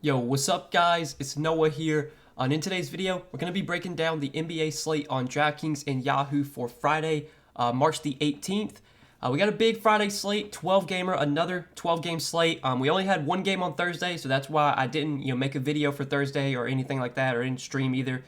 Yo, what's up guys? It's Noah here. And in today's video, we're going to be breaking down the NBA slate on Draftkings and Yahoo for Friday, March the 18th. We got a big Friday slate, 12-gamer, another 12-game slate. We only had one game on Thursday, so that's why I didn't make a video for Thursday or anything like that, or didn't stream either.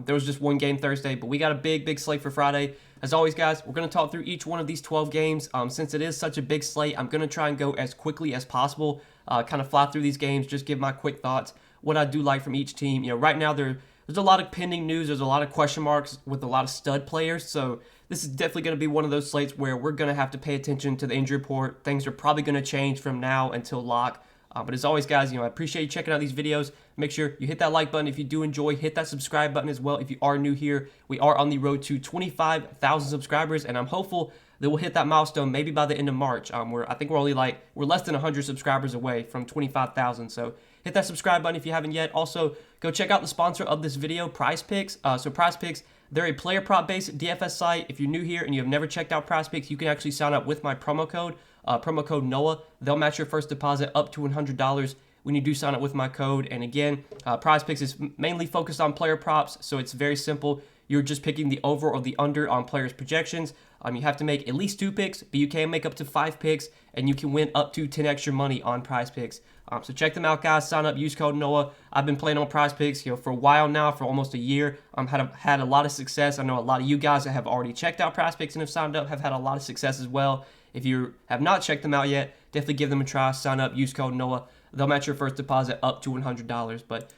There was just one game Thursday, but we got a big slate for Friday. As always, guys, we're going to talk through each one of these 12 games. Since it is such a big slate, I'm going to try and go as quickly as possible, kind of fly through these games, just give my quick thoughts, what I do like from each team. Right now there's a lot of pending news. There's a lot of question marks with a lot of stud players, so this is definitely going to be one of those slates where we're going to have to pay attention to the injury report. Things are probably going to change from now until lock. But as always, guys, I appreciate you checking out these videos. Make sure you hit that like button if you do enjoy. Hit that subscribe button as well if you are new here. We are on the road to 25,000 subscribers, and I'm hopeful that we'll hit that milestone maybe by the end of March. I think we're less than 100 subscribers away from 25,000. So hit that subscribe button if you haven't yet. Also, go check out the sponsor of this video, PrizePicks. So PrizePicks, they're a player prop-based DFS site. If you're new here and you have never checked out PrizePicks, you can actually sign up with my promo code Noah. They'll match your first deposit up to $100 when you do sign up with my code. And again, PrizePicks is mainly focused on player props, so it's very simple. You're just picking the over or the under on players' projections. You have to make at least 2 picks, but you can make up to 5 picks, and you can win up to 10 extra money on PrizePicks. So check them out, guys. Sign up, use code Noah. I've been playing on PrizePicks, for a while now, for almost a year. Had a lot of success. I know a lot of you guys that have already checked out PrizePicks and have signed up have had a lot of success as well. If you have not checked them out yet, definitely give them a try. Sign up, use code Noah. They'll match your first deposit up to $100. But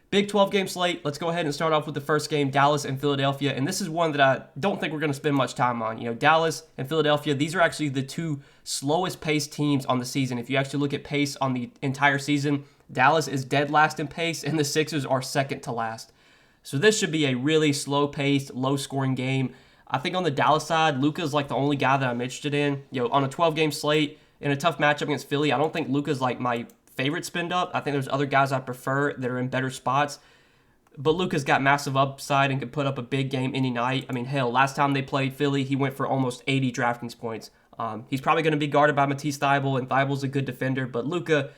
big 12-game slate. Let's go ahead and start off with the first game, Dallas and Philadelphia. And this is one that I don't think we're going to spend much time on. Dallas and Philadelphia, these are actually the two slowest paced teams on the season. If you actually look at pace on the entire season, Dallas is dead last in pace, and the Sixers are second to last. So this should be a really slow-paced, low-scoring game. I think on the Dallas side, Luka's like the only guy that I'm interested in. On a 12-game slate, in a tough matchup against Philly, I don't think Luka's like my favorite spend up. I think there's other guys I prefer that are in better spots. But Luka's got massive upside and can put up a big game any night. Hell, last time they played Philly, he went for almost 80 DraftKings points. He's probably going to be guarded by Matisse Thybulle, and Thybulle's a good defender, but Luka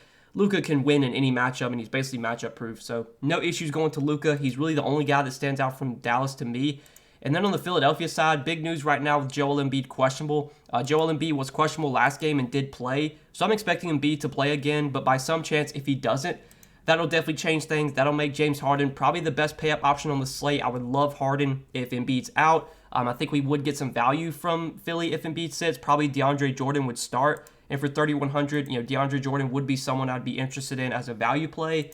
can win in any matchup, and he's basically matchup proof. So no issues going to Luka. He's really the only guy that stands out from Dallas to me. And then on the Philadelphia side, big news right now with Joel Embiid questionable. Joel Embiid was questionable last game and did play, so I'm expecting Embiid to play again, but by some chance, if he doesn't, that'll definitely change things. That'll make James Harden probably the best pay-up option on the slate. I would love Harden if Embiid's out. I think we would get some value from Philly if Embiid sits. Probably DeAndre Jordan would start, and for 3,100, DeAndre Jordan would be someone I'd be interested in as a value play.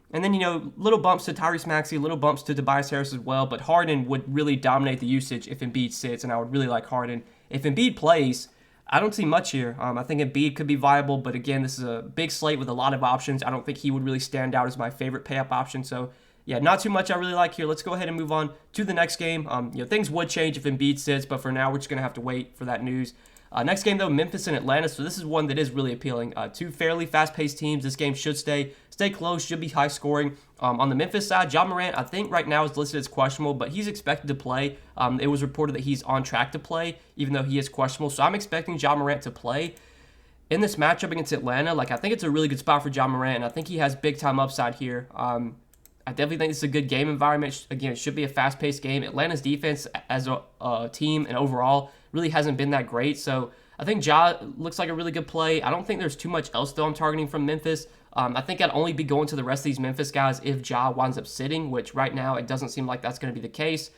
And then, little bumps to Tyrese Maxey, little bumps to Tobias Harris as well. But Harden would really dominate the usage if Embiid sits, and I would really like Harden. If Embiid plays, I don't see much here. I think Embiid could be viable, but again, this is a big slate with a lot of options. I don't think he would really stand out as my favorite pay-up option. So, yeah, not too much I really like here. Let's go ahead and move on to the next game. Things would change if Embiid sits, but for now, we're just going to have to wait for that news. Next game, though, Memphis and Atlanta. So this is one that is really appealing. Two fairly fast-paced teams. This game should stay close, should be high-scoring. On the Memphis side, Ja Morant, I think right now is listed as questionable, but he's expected to play. It was reported that he's on track to play, even though he is questionable. So I'm expecting Ja Morant to play. In this matchup against Atlanta, I think it's a really good spot for Ja Morant, and I think he has big-time upside here. I definitely think this is a good game environment. Again, it should be a fast-paced game. Atlanta's defense as a team and overall really hasn't been that great. So I think Ja looks like a really good play. I don't think there's too much else, though, I'm targeting from Memphis. I think I'd only be going to the rest of these Memphis guys if Ja winds up sitting, which right now it doesn't seem like that's going to be the case.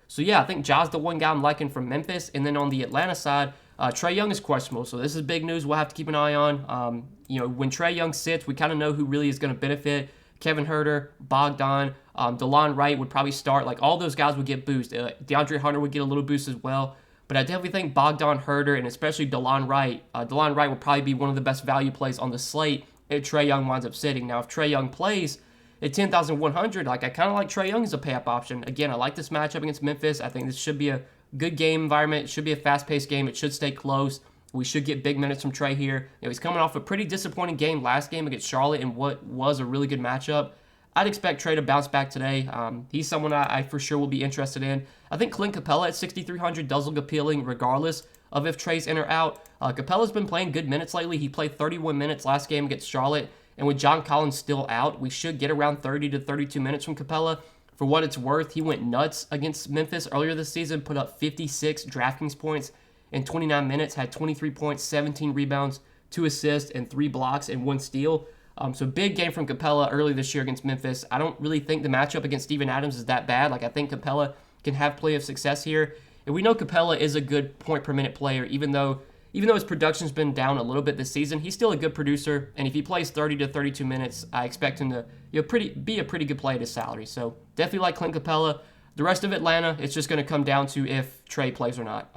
So, yeah, I think Ja's the one guy I'm liking from Memphis. And then on the Atlanta side, Trae Young is questionable. So this is big news we'll have to keep an eye on. When Trae Young sits, we kind of know who really is going to benefit. Kevin Huerter, Bogdan, DeLon Wright would probably start. All those guys would get boost. DeAndre Hunter would get a little boost as well. But I definitely think Bogdan, Huerter, and especially DeLon Wright. DeLon Wright will probably be one of the best value plays on the slate if Trae Young winds up sitting. Now, if Trae Young plays at 10,100, I kind of like Trae Young as a pay-up option. Again, I like this matchup against Memphis. I think this should be a good game environment. It should be a fast-paced game. It should stay close. We should get big minutes from Trae here. He's coming off a pretty disappointing game last game against Charlotte in what was a really good matchup. I'd expect Trae to bounce back today. He's someone I for sure will be interested in. I think Clint Capella at 6,300 does look appealing regardless of if Trae's in or out. Capella's been playing good minutes lately. He played 31 minutes last game against Charlotte, And with John Collins still out, we should get around 30 to 32 minutes from Capella. For what it's worth, he went nuts against Memphis earlier this season, put up 56 DraftKings points in 29 minutes, had 23 points, 17 rebounds, 2 assists, and 3 blocks and 1 steal. So big game from Capella early this year against Memphis. I don't really think the matchup against Steven Adams is that bad. Like, I think Capella can have plenty of success here. And we know Capella is a good point per minute player, even though his production's been down a little bit this season. He's still a good producer, and if he plays 30 to 32 minutes, I expect him to be a pretty good play at his salary. So definitely like Clint Capella. The rest of Atlanta, it's just going to come down to if Trey plays or not.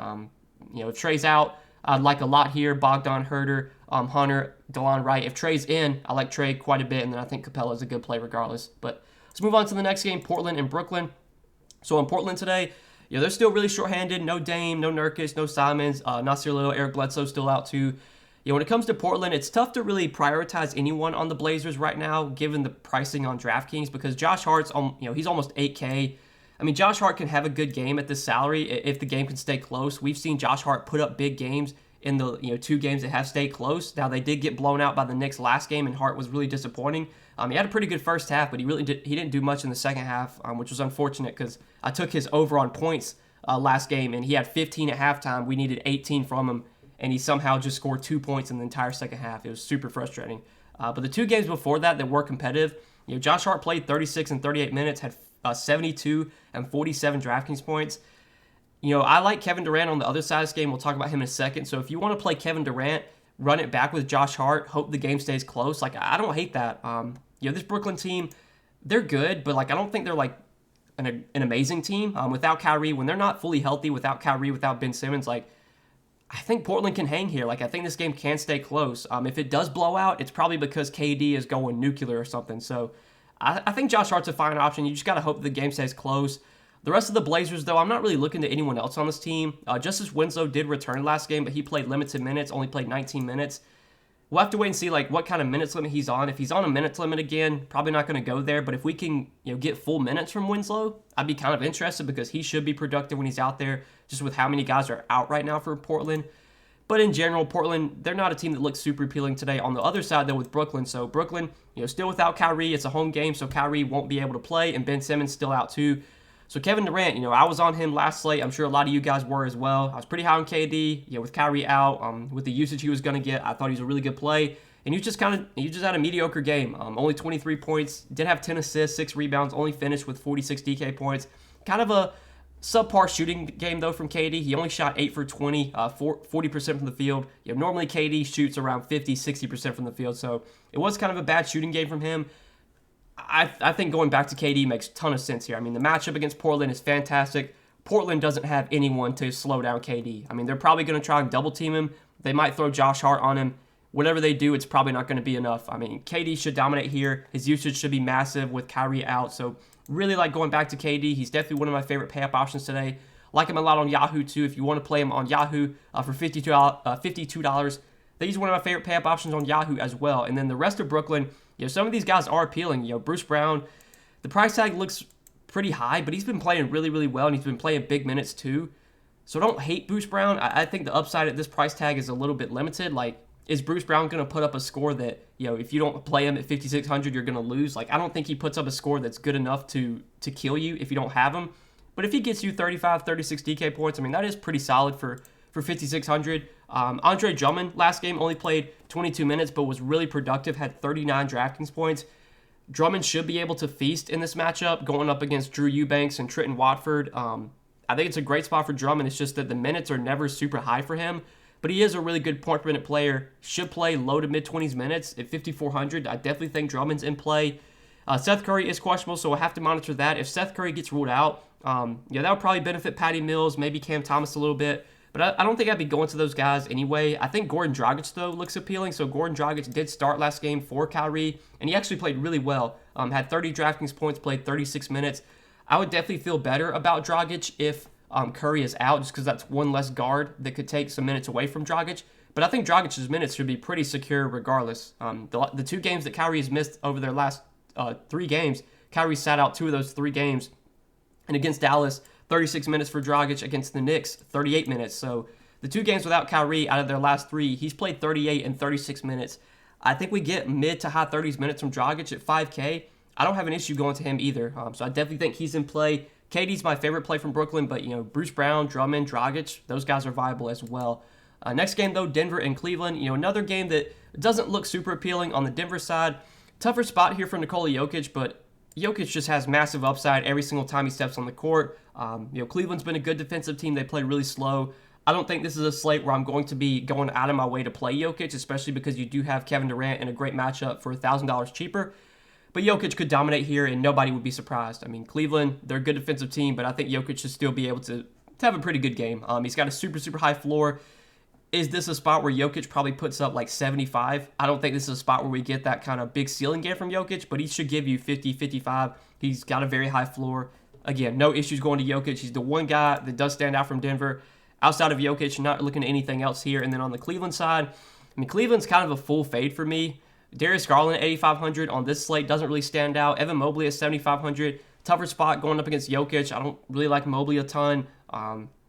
If Trey's out, I'd like a lot here. Bogdan, Herter, Hunter, DeLon Wright. If Trey's in, I like Trey quite a bit, and then I think Capella is a good play regardless. But let's move on to the next game, Portland and Brooklyn. So in Portland today, they're still really shorthanded. No Dame, no Nurkic, no Simons, Nasir Little, Eric Bledsoe still out too. When it comes to Portland, it's tough to really prioritize anyone on the Blazers right now, given the pricing on DraftKings, because Josh Hart's, he's almost 8K. I mean, Josh Hart can have a good game at this salary if the game can stay close. We've seen Josh Hart put up big games in the 2 games that have stayed close. Now, they did get blown out by the Knicks last game, and Hart was really disappointing. He had a pretty good first half, but he didn't do much in the second half, which was unfortunate because I took his over on points last game, and he had 15 at halftime. We needed 18 from him, and he somehow just scored 2 points in the entire second half. It was super frustrating. But the 2 games before that were competitive, Josh Hart played 36 and 38 minutes, had 72 and 47 DraftKings points. I like Kevin Durant on the other side of this game. We'll talk about him in a second. So if you want to play Kevin Durant, run it back with Josh Hart, hope the game stays close. Like, I don't hate that. This Brooklyn team, they're good, but like I don't think they're like an amazing team. Without Kyrie, when they're not fully healthy, without Kyrie, without Ben Simmons, like I think Portland can hang here. Like, I think this game can stay close. If it does blow out, it's probably because KD is going nuclear or something. So I think Josh Hart's a fine option. You just got to hope the game stays close. The rest of the Blazers, though, I'm not really looking to anyone else on this team. Justice Winslow did return last game, but he played limited minutes, only played 19 minutes. We'll have to wait and see like what kind of minutes limit he's on. If he's on a minutes limit again, probably not going to go there. But if we can get full minutes from Winslow, I'd be kind of interested because he should be productive when he's out there, just with how many guys are out right now for Portland. But in general, Portland, they're not a team that looks super appealing today. On the other side, though, with Brooklyn. So Brooklyn, still without Kyrie. It's a home game, so Kyrie won't be able to play, and Ben Simmons still out too. So Kevin Durant, I was on him last slate. I'm sure a lot of you guys were as well. I was pretty high on KD. With Kyrie out, with the usage he was going to get, I thought he was a really good play. And he just had a mediocre game. Only 23 points, did have 10 assists, 6 rebounds, only finished with 46 DK points. Kind of a subpar shooting game, though, from KD. He only shot 8 for 20, 40% from the field. Normally KD shoots around 50, 60% from the field. So it was kind of a bad shooting game from him. I think going back to KD makes a ton of sense here. I mean, the matchup against Portland is fantastic. Portland doesn't have anyone to slow down KD. I mean, they're probably going to try and double team him. They might throw Josh Hart on him. Whatever they do, it's probably not going to be enough. I mean, KD should dominate here. His usage should be massive with Kyrie out. So really like going back to KD. He's definitely one of my favorite pay-up options today. Like him a lot on Yahoo too. If you want to play him on Yahoo for $52, he's one of my favorite pay-up options on Yahoo as well. And then the rest of Brooklyn, some of these guys are appealing. Bruce Brown, the price tag looks pretty high, but he's been playing really, really well, and he's been playing big minutes too. So don't hate Bruce Brown. I think the upside at this price tag is a little bit limited. Like, is Bruce Brown going to put up a score that, if you don't play him at 5,600, you're going to lose? Like, I don't think he puts up a score that's good enough to kill you if you don't have him. But if he gets you 35, 36 DK points, I mean, that is pretty solid for 5,600. Andre Drummond last game only played 22 minutes, but was really productive, had 39 DraftKings points. Drummond should be able to feast in this matchup, going up against Drew Eubanks and Trenton Watford. I think it's a great spot for Drummond. It's just that the minutes are never super high for him. But he is a really good point per minute player. Should play low to mid-20s minutes at 5,400. I definitely think Drummond's in play. Seth Curry is questionable, so we'll have to monitor that. If Seth Curry gets ruled out, that would probably benefit Patty Mills, maybe Cam Thomas a little bit. But I don't think I'd be going to those guys anyway. I think Goran Dragic, though, looks appealing. So Goran Dragic did start last game for Kyrie, and he actually played really well. Had 30 DraftKings points, played 36 minutes. I would definitely feel better about Dragic if Curry is out, just because that's one less guard that could take some minutes away from Dragic. But I think Dragic's minutes should be pretty secure regardless. The 2 games that Kyrie has missed over their last 3 games, Kyrie sat out 2 of those 3 games. And against Dallas, 36 minutes for Dragic. Against the Knicks, 38 minutes. So the 2 games without Kyrie out of their last 3, he's played 38 and 36 minutes. I think we get mid to high 30s minutes from Dragic at 5K. I don't have an issue going to him either. So I definitely think he's in play. KD's my favorite play from Brooklyn, but Bruce Brown, Drummond, Dragic, those guys are viable as well. Next game though, Denver and Cleveland. Another game that doesn't look super appealing on the Denver side. Tougher spot here for Nikola Jokic, but Jokic just has massive upside every single time he steps on the court. Cleveland's been a good defensive team. They play really slow. I don't think this is a slate where I'm going to be going out of my way to play Jokic, especially because you do have Kevin Durant in a great matchup for $1,000 cheaper. But Jokic could dominate here, and nobody would be surprised. I mean, Cleveland, they're a good defensive team, but I think Jokic should still be able to have a pretty good game. He's got a super, super high floor. Is this a spot where Jokic probably puts up like 75? I don't think this is a spot where we get that kind of big ceiling game from Jokic, but he should give you 50, 55. He's got a very high floor. Again, no issues going to Jokic. He's the one guy that does stand out from Denver. Outside of Jokic, not looking at anything else here. And then on the Cleveland side, I mean, Cleveland's kind of a full fade for me. Darius Garland at 8,500 on this slate doesn't really stand out. Evan Mobley at 7,500. Tougher spot going up against Jokic. I don't really like Mobley a ton.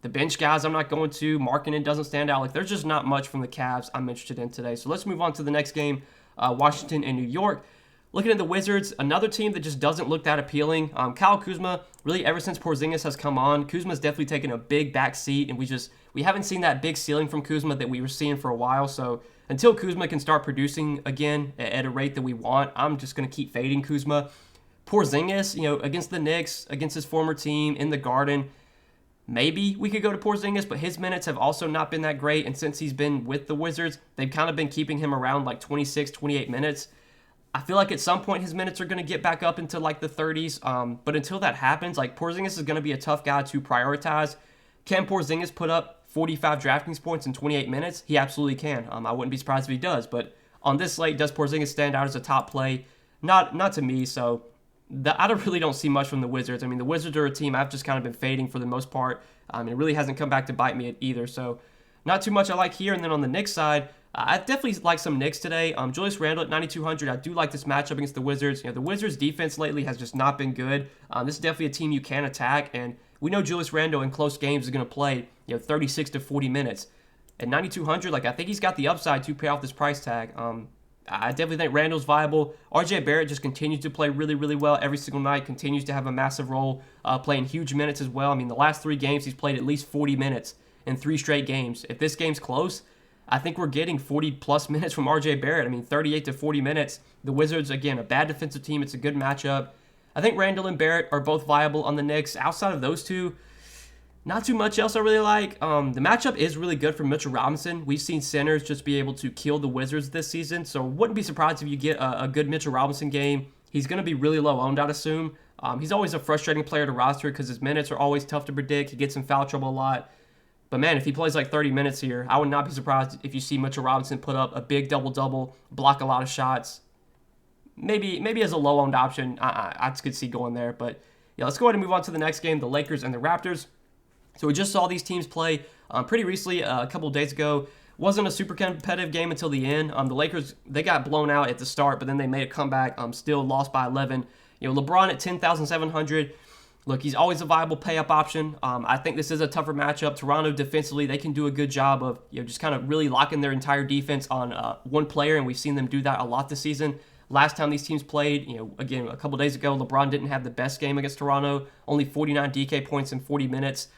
The bench guys I'm not going to. Markkanen doesn't stand out. Like, there's just not much from the Cavs I'm interested in today. So let's move on to the next game, Washington and New York. Looking at the Wizards, another team that just doesn't look that appealing. Kyle Kuzma, really ever since Porzingis has come on, Kuzma's definitely taken a big back seat, and we haven't seen that big ceiling from Kuzma that we were seeing for a while. So until Kuzma can start producing again at a rate that we want, I'm just going to keep fading Kuzma. Porzingis, against the Knicks, against his former team in the Garden, maybe we could go to Porzingis, but his minutes have also not been that great, and since he's been with the Wizards, they've kind of been keeping him around like 26, 28 minutes. I feel like at some point his minutes are going to get back up into like the 30s, but until that happens, like Porzingis is going to be a tough guy to prioritize. Can Porzingis put up 45 DraftKings points in 28 minutes? He absolutely can. I wouldn't be surprised if he does, but on this slate, does Porzingis stand out as a top play? Not to me, so I really don't see much from the Wizards. I mean, the Wizards are a team I've just kind of been fading for the most part. It really hasn't come back to bite me either, so not too much I like here. And then on the Knicks side, I definitely like some Knicks today. Julius Randle at 9,200. I do like this matchup against the Wizards. The Wizards' defense lately has just not been good. This is definitely a team you can attack, and we know Julius Randle in close games is going to play 36 to 40 minutes. At 9,200, I think he's got the upside to pay off this price tag. I definitely think Randle's viable. RJ Barrett just continues to play really, really well every single night, continues to have a massive role, playing huge minutes as well. I mean, the last 3 games, he's played at least 40 minutes in 3 straight games. If this game's close, I think we're getting 40-plus minutes from RJ Barrett. I mean, 38 to 40 minutes. The Wizards, again, a bad defensive team. It's a good matchup. I think Randle and Barrett are both viable on the Knicks. Outside of those two, not too much else I really like. The matchup is really good for Mitchell Robinson. We've seen centers just be able to kill the Wizards this season, so wouldn't be surprised if you get a good Mitchell Robinson game. He's going to be really low owned, I'd assume. He's always a frustrating player to roster because his minutes are always tough to predict. He gets in foul trouble a lot. But man, if he plays like 30 minutes here, I would not be surprised if you see Mitchell Robinson put up a big double-double, block a lot of shots. Maybe as a low-owned option, I could see going there. But yeah, let's go ahead and move on to the next game, the Lakers and the Raptors. So we just saw these teams play pretty recently, a couple of days ago. Wasn't a super competitive game until the end. The Lakers, they got blown out at the start, but then they made a comeback, still lost by 11. LeBron at 10,700. Look, he's always a viable pay-up option. I think this is a tougher matchup. Toronto defensively, they can do a good job of just kind of really locking their entire defense on one player, and we've seen them do that a lot this season. Last time these teams played, again, a couple days ago, LeBron didn't have the best game against Toronto, only 49 DK points in 40 minutes.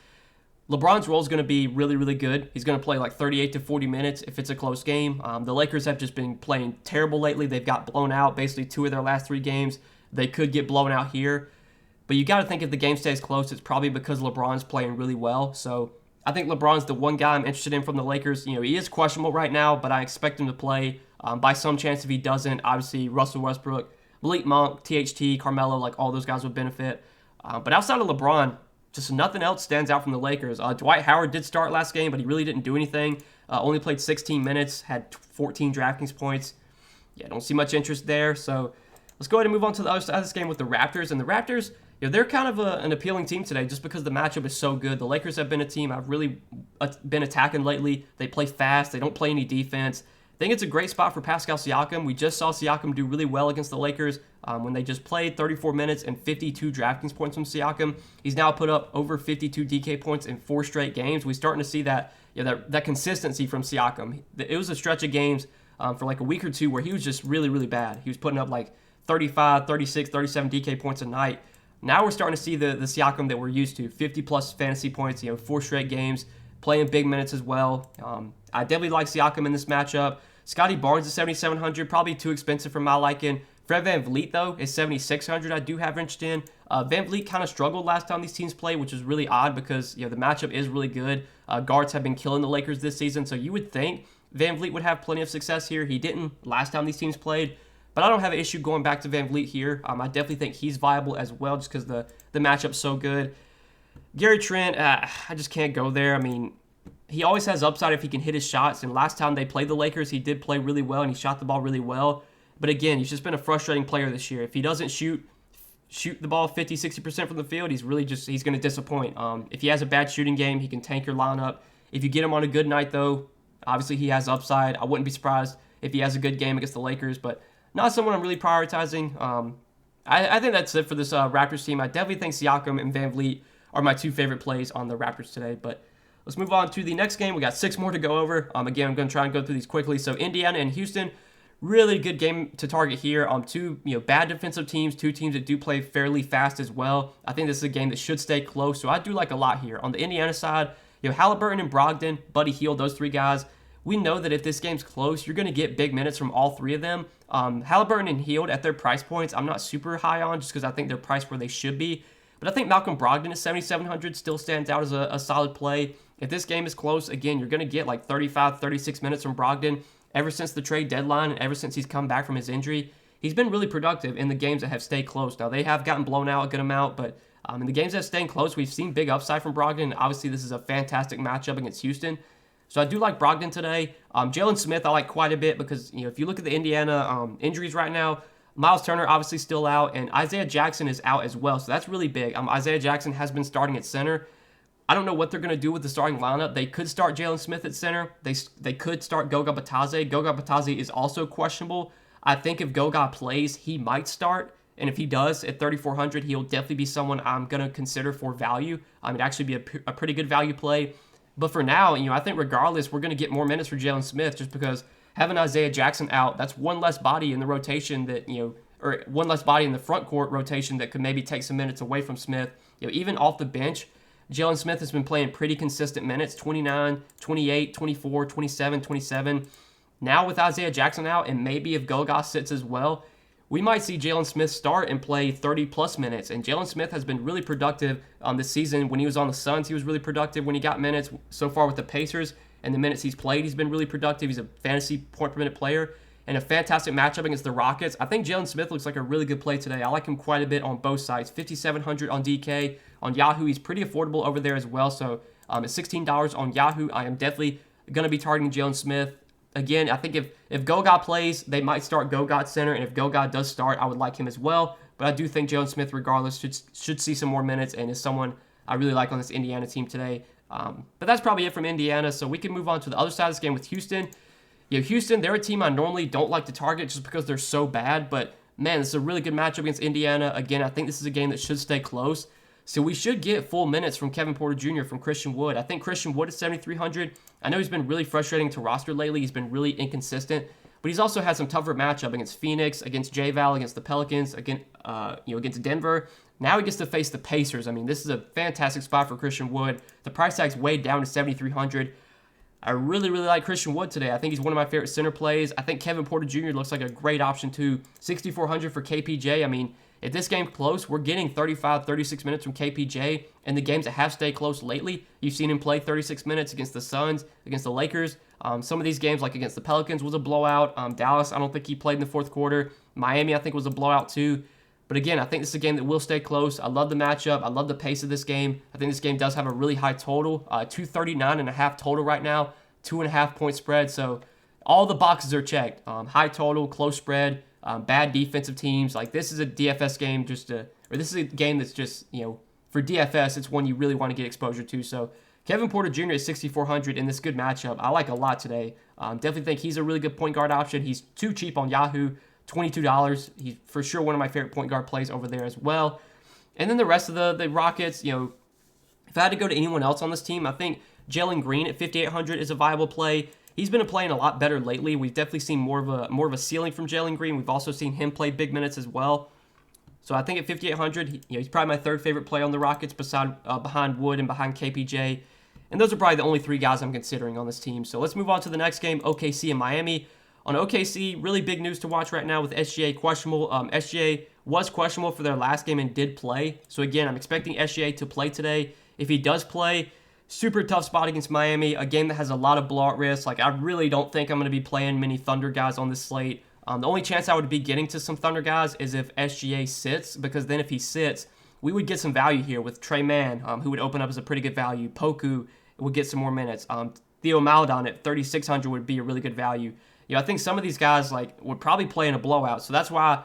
LeBron's role is going to be really, really good. He's going to play like 38 to 40 minutes if it's a close game. The Lakers have just been playing terrible lately. They've got blown out basically 2 of their last 3 games. They could get blown out here. But you got to think if the game stays close, it's probably because LeBron's playing really well. So I think LeBron's the one guy I'm interested in from the Lakers. He is questionable right now, but I expect him to play. By some chance, if he doesn't, obviously Russell Westbrook, Malik Monk, THT, Carmelo, like all those guys would benefit. But outside of LeBron, just nothing else stands out from the Lakers. Dwight Howard did start last game, but he really didn't do anything. Only played 16 minutes, had 14 DraftKings points. Yeah, don't see much interest there. So let's go ahead and move on to the other side of this game with the Raptors. And the Raptors, they're kind of an appealing team today just because the matchup is so good. The Lakers have been a team I've really been attacking lately. They play fast. They don't play any defense. I think it's a great spot for Pascal Siakam. We just saw Siakam do really well against the Lakers when they just played 34 minutes and 52 DraftKings points from Siakam. He's now put up over 52 DK points in 4 straight games. We're starting to see that consistency from Siakam. It was a stretch of games for like a week or two where he was just really, really bad. He was putting up like 35, 36, 37 DK points a night. Now we're starting to see the Siakam that we're used to, 50-plus fantasy points, 4 straight games, playing big minutes as well. I definitely like Siakam in this matchup. Scotty Barnes is 7,700, probably too expensive for my liking. Fred VanVleet, though, is 7,600. I do have interest in. VanVleet kind of struggled last time these teams played, which is really odd because the matchup is really good. Guards have been killing the Lakers this season, so you would think VanVleet would have plenty of success here. He didn't last time these teams played, but I don't have an issue going back to VanVleet here. I definitely think he's viable as well just because the matchup's so good. Gary Trent, I just can't go there. I mean, he always has upside if he can hit his shots, and last time they played the Lakers, he did play really well, and he shot the ball really well. But again, he's just been a frustrating player this year. If he doesn't shoot the ball 50, 60% from the field, he's going to disappoint. If he has a bad shooting game, he can tank your lineup. If you get him on a good night, though, obviously he has upside. I wouldn't be surprised if he has a good game against the Lakers, but not someone I'm really prioritizing. I think that's it for this Raptors team. I definitely think Siakam and VanVleet are my two favorite plays on the Raptors today, but let's move on to the next game. We got 6 more to go over. Again, I'm going to try and go through these quickly. So Indiana and Houston, really good game to target here. Two bad defensive teams, two teams that do play fairly fast as well. I think this is a game that should stay close, so I do like a lot here. On the Indiana side, Halliburton and Brogdon, Buddy Hield, those 3 guys. We know that if this game's close, you're going to get big minutes from all 3 of them. Halliburton and Hield at their price points, I'm not super high on just because I think they're priced where they should be. But I think Malcolm Brogdon at 7,700 still stands out as a solid play. If this game is close, again, you're going to get like 35, 36 minutes from Brogdon. Ever since the trade deadline and ever since he's come back from his injury, he's been really productive in the games that have stayed close. Now, they have gotten blown out a good amount, but in the games that have stayed close, we've seen big upside from Brogdon. Obviously, this is a fantastic matchup against Houston. So I do like Brogdon today. Jalen Smith I like quite a bit because, if you look at the Indiana injuries right now, Miles Turner obviously still out, and Isaiah Jackson is out as well. So that's really big. Isaiah Jackson has been starting at center. I don't know what they're going to do with the starting lineup. They could start Jalen Smith at center. They could start Goga Batadze. Goga Batadze is also questionable. I think if Goga plays, he might start. And if he does, at 3,400, he'll definitely be someone I'm going to consider for value. It'd actually be a pretty good value play. But for now, I think regardless, we're going to get more minutes for Jalen Smith just because having Isaiah Jackson out, that's one less body in the rotation that, or one less body in the front court rotation that could maybe take some minutes away from Smith. Even off the bench, Jalen Smith has been playing pretty consistent minutes, 29, 28, 24, 27, 27. Now with Isaiah Jackson out, and maybe if Goga sits as well, we might see Jalen Smith start and play 30-plus minutes. And Jalen Smith has been really productive this season. When he was on the Suns, he was really productive when he got minutes. So far with the Pacers and the minutes he's played, he's been really productive. He's a fantasy point-per-minute player and a fantastic matchup against the Rockets. I think Jalen Smith looks like a really good play today. I like him quite a bit on both sides. 5,700 on DK. On Yahoo, he's pretty affordable over there as well. So at $16 on Yahoo, I am definitely going to be targeting Jalen Smith. Again, I think if Goga plays, they might start Goga at center, and if Goga does start, I would like him as well. But I do think Jalen Smith, regardless, should see some more minutes and is someone I really like on this Indiana team today. But that's probably it from Indiana, so we can move on to the other side of this game with Houston. Houston, they're a team I normally don't like to target just because they're so bad, but man, this is a really good matchup against Indiana. Again, I think this is a game that should stay close. So we should get full minutes from Kevin Porter Jr., from Christian Wood. I think Christian Wood is 7,300. I know he's been really frustrating to roster lately. He's been really inconsistent, but he's also had some tougher matchup against Phoenix, against J-Val, against the Pelicans, against Denver. Now he gets to face the Pacers. This is a fantastic spot for Christian Wood. The price tag's way down to 7,300. I really, really like Christian Wood today. I think he's one of my favorite center plays. I think Kevin Porter Jr. looks like a great option too. 6,400 for KPJ. If this game's close, we're getting 35, 36 minutes from KPJ. And the games that have stayed close lately, you've seen him play 36 minutes against the Suns, against the Lakers. Some of these games, like against the Pelicans, was a blowout. Dallas, I don't think he played in the fourth quarter. Miami, I think, was a blowout too. But again, I think this is a game that will stay close. I love the matchup. I love the pace of this game. I think this game does have a really high total. 239.5 total right now. 2.5 point spread. So all the boxes are checked. High total, close spread, bad defensive teams. This is a DFS game this is a game that's just, for DFS, it's one you really want to get exposure to. So Kevin Porter Jr. is 6,400 in this good matchup. I like a lot today. Definitely think he's a really good point guard option. He's too cheap on Yahoo, $22. He's for sure one of my favorite point guard plays over there as well. And then the rest of the Rockets, if I had to go to anyone else on this team, I think Jalen Green at 5,800 is a viable play. he's been playing a lot better lately. We've definitely seen more of a ceiling from Jalen Green. We've also seen him play big minutes as well. So I think at 5,800, he's probably my third favorite play on the Rockets behind Wood and behind KPJ. And those are probably the only three guys I'm considering on this team. So let's move on to the next game, OKC and Miami. On OKC, really big news to watch right now with SGA questionable. SGA was questionable for their last game and did play. So again, I'm expecting SGA to play today. If he does play, super tough spot against Miami, a game that has a lot of blowout risk. Like, I really don't think I'm going to be playing many Thunder guys on this slate. The only chance I would be getting to some Thunder guys is if SGA sits, because then if he sits, we would get some value here with Trey Mann, who would open up as a pretty good value. Poku would get some more minutes. Theo Maledon at 3,600 would be a really good value. I think some of these guys would probably play in a blowout, so that's why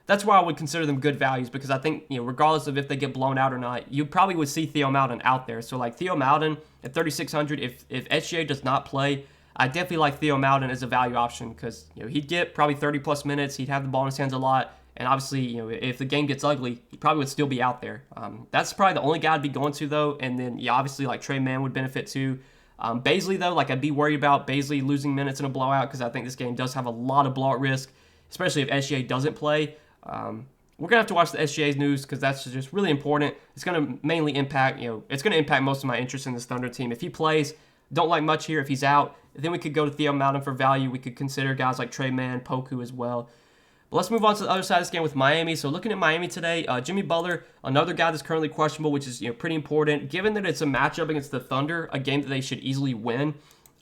I would consider them good values, because I think regardless of if they get blown out or not, you probably would see Theo Maledon out there. So Theo Maledon at 3,600, if SGA does not play, I definitely like Theo Maledon as a value option, because he'd get probably 30 plus minutes, he'd have the ball in his hands a lot, and obviously if the game gets ugly, he probably would still be out there. That's probably the only guy I'd be going to though, and then obviously Trey Mann would benefit too. Bazley though, I'd be worried about Bazley losing minutes in a blowout, because I think this game does have a lot of blowout risk, especially if SGA doesn't play. We're gonna have to watch the SGA's news, because that's just really important. It's gonna mainly impact, it's gonna impact most of my interest in this Thunder team. If he plays, don't like much here. If he's out, then we could go to Theo Maledon for value. We could consider guys like Trey Mann, Poku as well. But let's move on to the other side of this game with Miami. So looking at Miami today, Jimmy Butler, another guy that's currently questionable, which is pretty important. Given that it's a matchup against the Thunder, a game that they should easily win,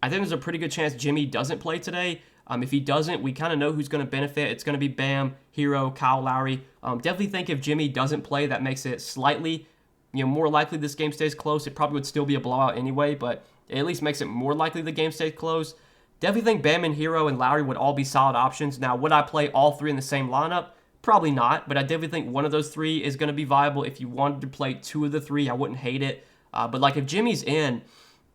I think there's a pretty good chance Jimmy doesn't play today. If he doesn't, we kind of know who's going to benefit. It's going to be Bam, Hero, Kyle Lowry. Definitely think if Jimmy doesn't play, that makes it slightly more likely this game stays close. It probably would still be a blowout anyway, but it at least makes it more likely the game stays close. Definitely think Bam and Hero and Lowry would all be solid options. Now, would I play all three in the same lineup? Probably not, but I definitely think one of those three is going to be viable. If you wanted to play two of the three, I wouldn't hate it. But if Jimmy's in,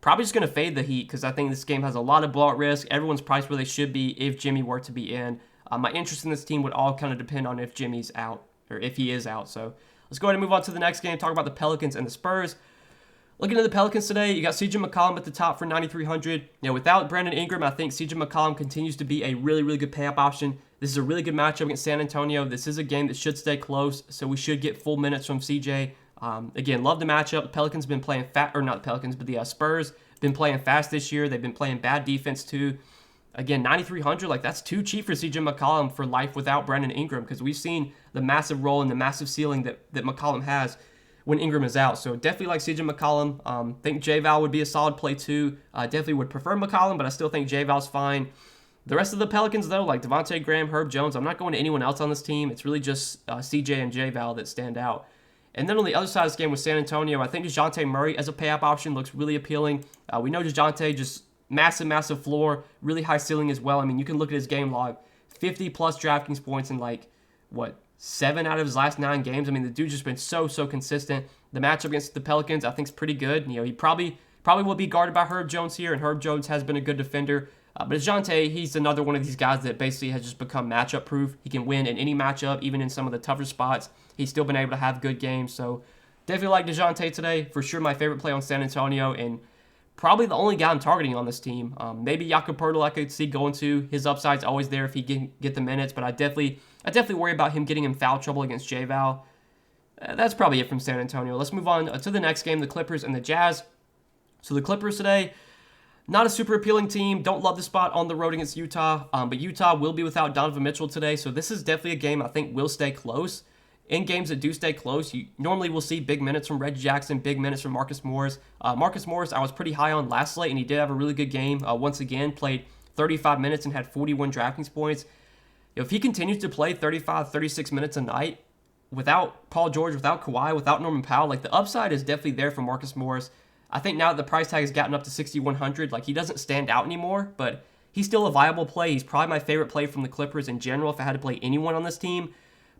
probably just going to fade the Heat, because I think this game has a lot of blowout risk. Everyone's priced where they should be if Jimmy were to be in. My interest in this team would all kind of depend on if Jimmy's out, or if he is out. So let's go ahead and move on to the next game, talk about the Pelicans and the Spurs. Looking at the Pelicans today, you got CJ McCollum at the top for 9,300. Without Brandon Ingram, I think CJ McCollum continues to be a really, really good pay-up option. This is a really good matchup against San Antonio. This is a game that should stay close, so we should get full minutes from CJ. Again, love the matchup. The Pelicans been playing fast, or not the Pelicans, but the Spurs been playing fast this year. They've been playing bad defense too. Again, 9,300, that's too cheap for CJ McCollum for life without Brandon Ingram, because we've seen the massive role and the massive ceiling that McCollum has when Ingram is out. So definitely like CJ McCollum. Think J-Val would be a solid play too. Definitely would prefer McCollum, but I still think J-Val's fine. The rest of the Pelicans though, like Devontae Graham, Herb Jones, I'm not going to anyone else on this team. It's really just CJ and J-Val that stand out. And then on the other side of this game with San Antonio, I think DeJounte Murray as a pay-up option looks really appealing. We know DeJounte just massive floor, really high ceiling as well. I mean, you can look at his game log, 50 plus Draftkings points in 7 out of his last 9 games. I mean, the dude's just been so consistent. The matchup against the Pelicans, I think, is pretty good. He probably will be guarded by Herb Jones here, and Herb Jones has been a good defender. But DeJounte, he's another one of these guys that basically has just become matchup proof. He can win in any matchup, even in some of the tougher spots. He's still been able to have good games. So definitely like DeJounte today. For sure my favorite play on San Antonio, and probably the only guy I'm targeting on this team. Maybe Jakob Poeltl I could see going to. His upside's always there if he can get the minutes, but I definitely worry about him getting in foul trouble against J-Val. That's probably it from San Antonio. Let's move on to the next game, the Clippers and the Jazz. So the Clippers today, not a super appealing team. Don't love the spot on the road against Utah, but Utah will be without Donovan Mitchell today, so this is definitely a game I think will stay close. In games that do stay close, you normally will see big minutes from Reggie Jackson, big minutes from Marcus Morris. Marcus Morris, I was pretty high on last slate, and he did have a really good game. Once again, played 35 minutes and had 41 Draftkings points. If he continues to play 35, 36 minutes a night without Paul George, without Kawhi, without Norman Powell, the upside is definitely there for Marcus Morris. I think now that the price tag has gotten up to 6,100, he doesn't stand out anymore, but he's still a viable play. He's probably my favorite play from the Clippers in general if I had to play anyone on this team.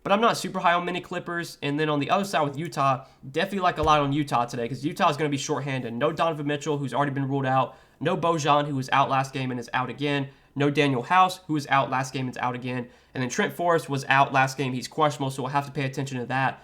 But I'm not super high on many Clippers. And then on the other side with Utah, definitely like a lot on Utah today, because Utah is going to be shorthanded. No Donovan Mitchell, who's already been ruled out. No Bojan, who was out last game and is out again. No Daniel House, who was out last game and is out again. And then Trent Forrest was out last game. He's questionable, so we'll have to pay attention to that.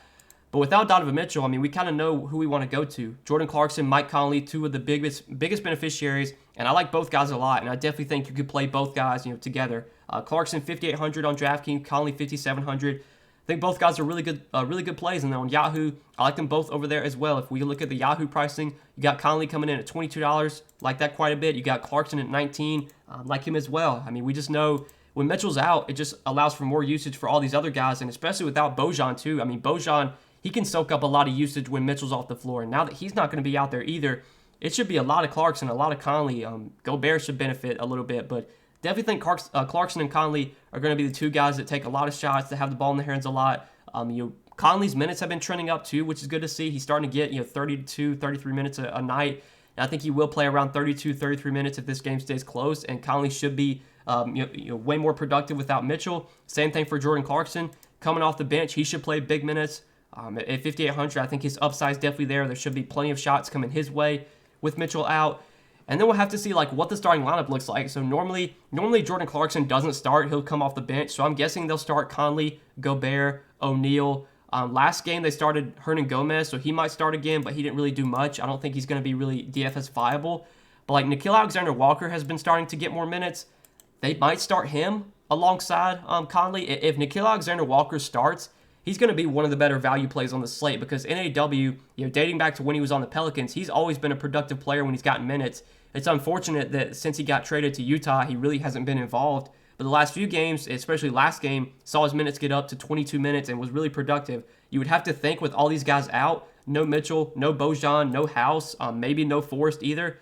But without Donovan Mitchell, I mean, we kind of know who we want to go to. Jordan Clarkson, Mike Conley, two of the biggest beneficiaries, and I like both guys a lot, and I definitely think you could play both guys, together. Clarkson 5,800 on DraftKings, Conley 5,700. I think both guys are really good plays, and then on Yahoo, I like them both over there as well. If we look at the Yahoo pricing, you got Conley coming in at $22, like that quite a bit. You got Clarkson at $19, like him as well. I mean, we just know when Mitchell's out, it just allows for more usage for all these other guys, and especially without Bojan too. I mean, Bojan, he can soak up a lot of usage when Mitchell's off the floor. And now that he's not going to be out there either, it should be a lot of Clarkson, a lot of Conley. Gobert should benefit a little bit, but definitely think Clarkson and Conley are going to be the two guys that take a lot of shots, that have the ball in their hands a lot. Conley's minutes have been trending up too, which is good to see. He's starting to get 32, 33 minutes a night. And I think he will play around 32, 33 minutes if this game stays close. And Conley should be way more productive without Mitchell. Same thing for Jordan Clarkson. Coming off the bench, he should play big minutes. At 5,800, I think his upside's definitely there. There should be plenty of shots coming his way with Mitchell out. And then we'll have to see what the starting lineup looks like. So normally Jordan Clarkson doesn't start. He'll come off the bench. So I'm guessing they'll start Conley, Gobert, O'Neal. Last game they started Hernan Gomez, so he might start again, but he didn't really do much. I don't think he's going to be really DFS viable. But Nickeil Alexander-Walker has been starting to get more minutes. They might start him alongside Conley. If Nickeil Alexander-Walker starts, he's going to be one of the better value plays on the slate because NAW, dating back to when he was on the Pelicans, he's always been a productive player when he's gotten minutes. It's unfortunate that since he got traded to Utah, he really hasn't been involved. But the last few games, especially last game, saw his minutes get up to 22 minutes and was really productive. You would have to think with all these guys out, no Mitchell, no Bojan, no House, maybe no Forrest either,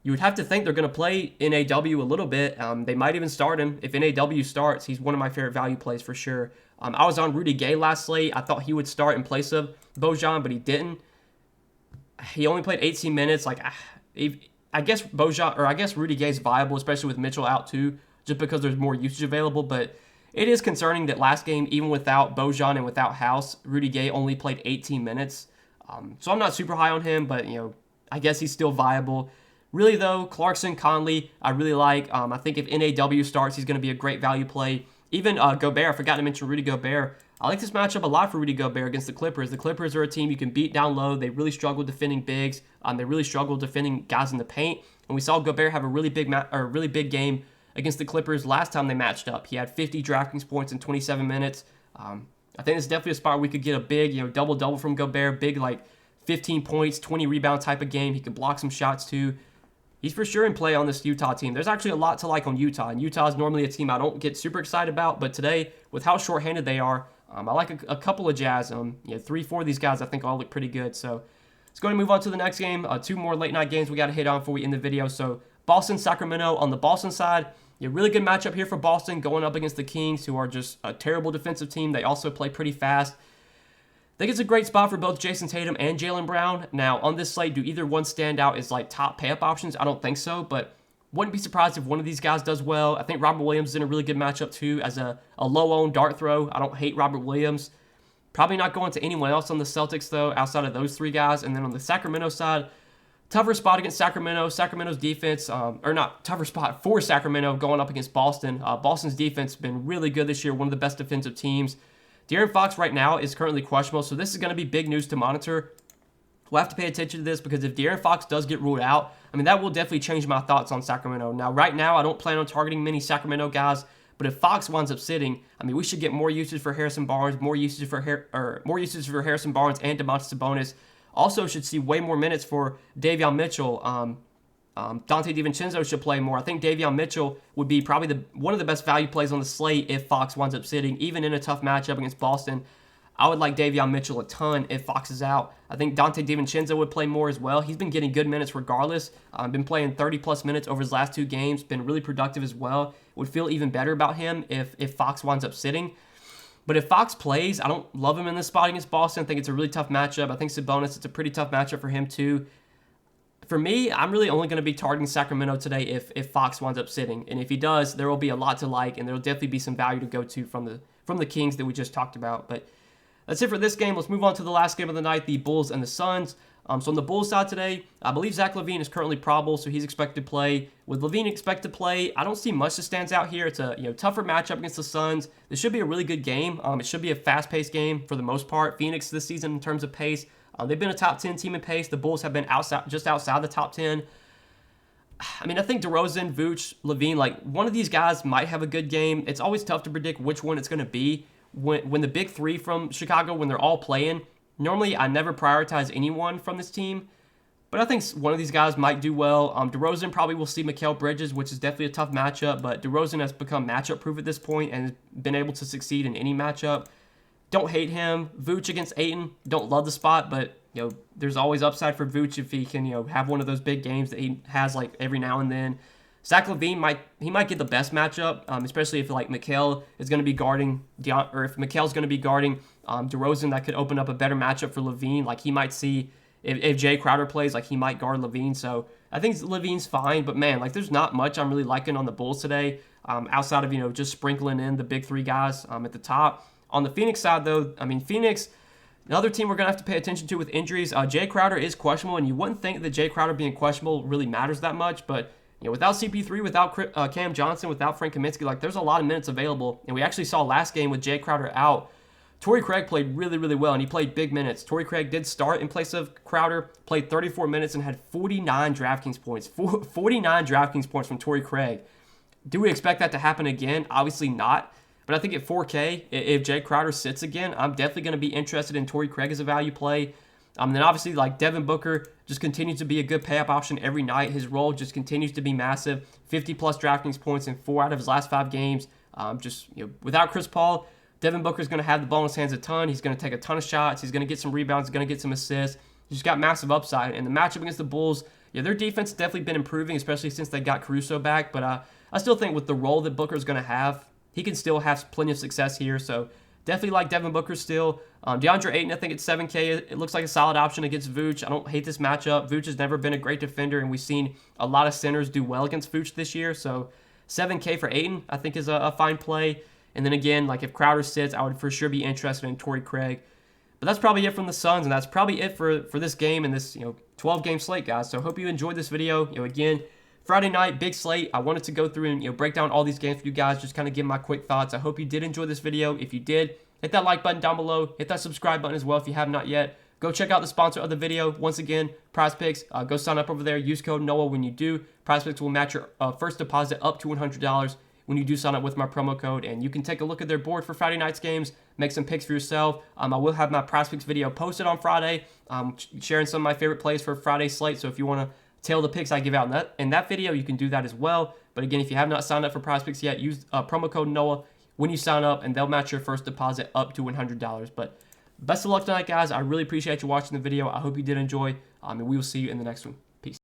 you would have to think they're going to play NAW a little bit. They might even start him. If NAW starts, he's one of my favorite value plays for sure. I was on Rudy Gay last slate. I thought he would start in place of Bojan, but he didn't. He only played 18 minutes. I guess Rudy Gay's viable, especially with Mitchell out too, just because there's more usage available. But it is concerning that last game, even without Bojan and without House, Rudy Gay only played 18 minutes. So I'm not super high on him, but I guess he's still viable. Really though, Clarkson, Conley, I really like. I think if NAW starts, he's going to be a great value play. Even Gobert, I forgot to mention Rudy Gobert. I like this matchup a lot for Rudy Gobert against the Clippers. The Clippers are a team you can beat down low. They really struggle defending bigs. They really struggle defending guys in the paint. And we saw Gobert have a really big game against the Clippers last time they matched up. He had 50 DraftKings points in 27 minutes. I think it's definitely a spot where we could get a big, double-double from Gobert. Big, 15 points, 20 rebound type of game. He could block some shots too. He's for sure in play on this Utah team. There's actually a lot to like on Utah. And Utah is normally a team I don't get super excited about. But today, with how shorthanded they are, I like a couple of Jazz. 3-4 of these guys I think all look pretty good. So let's go ahead and move on to the next game. Two more late night games we got to hit on before we end the video. So Boston, Sacramento. On the Boston side, really good matchup here for Boston going up against the Kings, who are just a terrible defensive team. They also play pretty fast. I think it's a great spot for both Jason Tatum and Jaylen Brown. Now, on this slate, do either one stand out as top pay-up options? I don't think so, but wouldn't be surprised if one of these guys does well. I think Robert Williams is in a really good matchup too as a low-owned dart throw. I don't hate Robert Williams. Probably not going to anyone else on the Celtics, though, outside of those three guys. And then on the Sacramento side, tougher spot against Sacramento. Sacramento's defense, tougher spot for Sacramento going up against Boston. Boston's defense has been really good this year, one of the best defensive teams. De'Aaron Fox right now is currently questionable, so this is going to be big news to monitor. We'll have to pay attention to this because if De'Aaron Fox does get ruled out, that will definitely change my thoughts on Sacramento. Now, right now, I don't plan on targeting many Sacramento guys, but if Fox winds up sitting, we should get more usage for Harrison Barnes, more usage for Harrison Barnes and Domantas Sabonis. Also, should see way more minutes for Davion Mitchell. Dante DiVincenzo should play more. I think Davion Mitchell would be probably one of the best value plays on the slate if Fox winds up sitting, even in a tough matchup against Boston. I would like Davion Mitchell a ton if Fox is out. I think Dante DiVincenzo would play more as well. He's been getting good minutes regardless. Been playing 30-plus minutes over his last two games. Been really productive as well. Would feel even better about him if Fox winds up sitting. But if Fox plays, I don't love him in this spot against Boston. I think it's a really tough matchup. I think Sabonis, it's a pretty tough matchup for him too. For me, I'm really only going to be targeting Sacramento today if Fox winds up sitting. And if he does, there will be a lot to like, and there will definitely be some value to go to from the Kings that we just talked about. But that's it for this game. Let's move on to the last game of the night, the Bulls and the Suns. So on the Bulls side today, I believe Zach LaVine is currently probable, so he's expected to play. With LaVine expected to play, I don't see much that stands out here. It's a tougher matchup against the Suns. This should be a really good game. It should be a fast-paced game for the most part. Phoenix this season in terms of pace, they've been a top 10 team in pace. The Bulls have been just outside the top 10. I mean, I think DeRozan, Vooch, LaVine, like one of these guys might have a good game. It's always tough to predict which one it's going to be. When the big three from Chicago, when they're all playing, normally I never prioritize anyone from this team. But I think one of these guys might do well. DeRozan probably will see Mikal Bridges, which is definitely a tough matchup. But DeRozan has become matchup-proof at this point and has been able to succeed in any matchup. Don't hate him. Vooch against Ayton, don't love the spot, but there's always upside for Vooch if he can have one of those big games that he has like every now and then. Zach LaVine might get the best matchup, especially if like Mikal is going to be guarding or if Mikal's going to be guarding DeRozan. That could open up a better matchup for LaVine. Like he might see if Jay Crowder plays, like he might guard LaVine. So I think LaVine's fine, but man, like there's not much I'm really liking on the Bulls today, outside of just sprinkling in the big three guys at the top. On the Phoenix side, though, I mean, Phoenix, another team we're going to have to pay attention to with injuries. Jay Crowder is questionable, and you wouldn't think that Jay Crowder being questionable really matters that much, but without CP3, without Cam Johnson, without Frank Kaminsky, like there's a lot of minutes available, and we actually saw last game with Jay Crowder out, Torrey Craig played really, really well, and he played big minutes. Torrey Craig did start in place of Crowder, played 34 minutes, and had 49 DraftKings points. 49 DraftKings points from Torrey Craig. Do we expect that to happen again? Obviously not. But I think at 4K, if Jay Crowder sits again, I'm definitely going to be interested in Torrey Craig as a value play. Then obviously, like Devin Booker just continues to be a good pay-up option every night. His role just continues to be massive. 50-plus DraftKings points in 4 out of his last 5 games. Without Chris Paul, Devin Booker's going to have the ball in his hands a ton. He's going to take a ton of shots. He's going to get some rebounds. He's going to get some assists. He's just got massive upside. And the matchup against the Bulls, their defense has definitely been improving, especially since they got Caruso back. But I still think with the role that Booker's going to have, he can still have plenty of success here. So definitely like Devin Booker still. DeAndre Ayton, I think it's 7K. It looks like a solid option against Vooch. I don't hate this matchup. Vooch has never been a great defender, and we've seen a lot of centers do well against Vooch this year. So 7K for Ayton, I think, is a fine play. And then again, like if Crowder sits, I would for sure be interested in Torrey Craig. But that's probably it from the Suns, and that's probably it for this game and this 12-game slate, guys. So I hope you enjoyed this video. Again, Friday night, big slate. I wanted to go through and break down all these games for you guys, just kind of give my quick thoughts. I hope you did enjoy this video. If you did, hit that like button down below. Hit that subscribe button as well if you have not yet. Go check out the sponsor of the video. Once again, PrizePicks. Go sign up over there. Use code NOAH when you do. PrizePicks will match your first deposit up to $100 when you do sign up with my promo code. And you can take a look at their board for Friday night's games, make some picks for yourself. I will have my PrizePicks video posted on Friday, sharing some of my favorite plays for Friday's slate. So if you want to tail the picks I give out in that video, you can do that as well. But again, if you have not signed up for PrizePicks yet, use promo code NOAH when you sign up, and they'll match your first deposit up to $100. But best of luck tonight, guys. I really appreciate you watching the video. I hope you did enjoy, and we will see you in the next one.